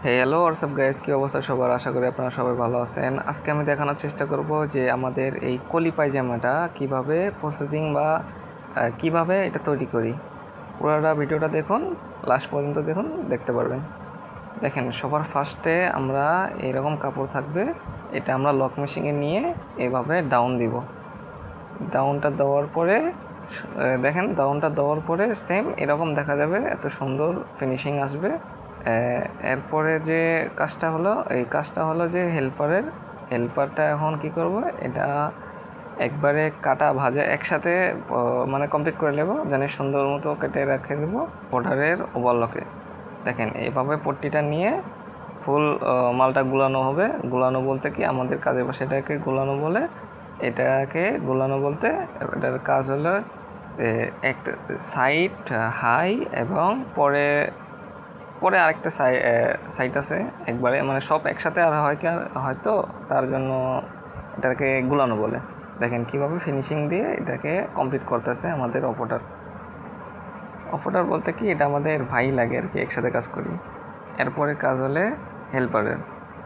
Hello WhatsApp guys, কী অবস্থা সবার? আশা করি আপনারা সবাই ভালো আছেন। আজকে আমি দেখানোর চেষ্টা করব যে আমাদের এই কলি পায়জামাটা কিভাবে প্রসেসিং বা কিভাবে এটা তৈরি করি। পুরোটা ভিডিওটা দেখুন, লাস্ট পর্যন্ত দেখুন, দেখতে পারবেন। দেখেন, সবার ফার্স্টে আমরা এরকম কাপড় থাকবে, এটা আমরা লক মেশিনে নিয়ে এভাবে ডাউন দিব। ডাউনটা দেওয়ার পরে দেখেন, ডাউনটা দেওয়ার পরে সেম এরকম দেখা যাবে, এত সুন্দর ফিনিশিং আসবে। এরপরে যে কাজটা হলো, এই কাজটা হলো যে হেল্পারটা এখন কি করব, এটা একবারে কাটা ভাজা একসাথে মানে কমপ্লিট করে নেব, জানি সুন্দর মতো কেটে রেখে দেব বর্ডারের ওভারলকে। দেখেন, এইভাবে পট্টিটা নিয়ে ফুল মালটা গুলানো হবে। গুলানো বলতে কি, আমাদের কাজের পাশে এটাকে গুলানো বলে। এটাকে গুলানো বলতে এটার কাজ হলো একটা সাইড হাই এবং পরে আরেকটা সাইড আছে একবারে, মানে সব একসাথে আর হয় কি হয়তো, তার জন্য এটাকে গুলানো বলে। দেখেন কীভাবে ফিনিশিং দিয়ে এটাকে কমপ্লিট করতেছে আমাদের অপারেটর বলতে কি, এটা আমাদের ভাই লাগে আর কি, একসাথে কাজ করি। এরপরে কাজ হলে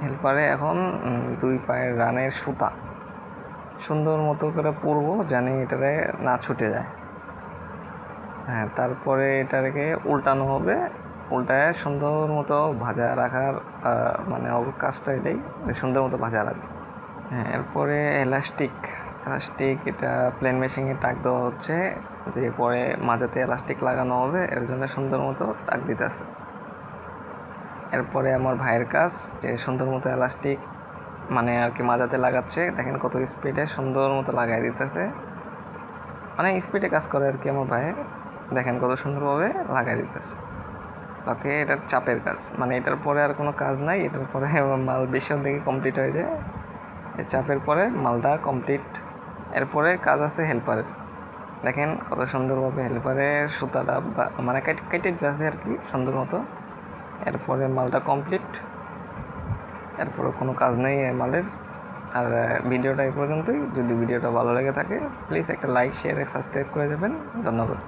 হেল্পারে এখন দুই পায়ের রানের সুতা সুন্দর মতো করে পরবো, জানি এটারে না ছুটে যায়। হ্যাঁ, তারপরে এটাকে উল্টানো হবে, উল্টায় সুন্দর মতো ভাজা রাখার মানে কাজটা এটাই, সুন্দর মতো ভাজা রাখবে। হ্যাঁ, এরপরে এলাস্টিক এটা প্লেন মেশিনে টাক দেওয়া হচ্ছে, যে পরে মাঝাতে এলাস্টিক লাগানো হবে, এর জন্য সুন্দর মতো টাক দিতেছে। এরপরে আমার ভাইয়ের কাজ, যে সুন্দর মতো এলাস্টিক মানে আর কি মাঝাতে লাগাচ্ছে। দেখেন কত স্পিডে সুন্দর মতো লাগাই দিতেছে, মানে স্পিডে কাজ করে আর কি আমার ভাই। দেখেন কত সুন্দরভাবে লাগাই দিতেছে। ওকে, এটার চাপের কাজ, মানে এটার পরে আর কোনো কাজ নাই, এটার পরে মাল বেশি দিকে কমপ্লিট হয়ে যায়। এই চাপের পরে মালটা কমপ্লিট। এরপরে কাজ আছে হেল্পারের। দেখেন কত সুন্দরভাবে হেল্পারের সুতাটা মানে কেটে দিতেছে আর কি সুন্দর মতো। এরপরে মালটা কমপ্লিট, এরপরে কোনো কাজ নেই মালের। আর ভিডিওটা এই পর্যন্তই। যদি ভিডিওটা ভালো লেগে থাকে প্লিজ একটা লাইক, শেয়ার, সাবস্ক্রাইব করে দেবেন। ধন্যবাদ।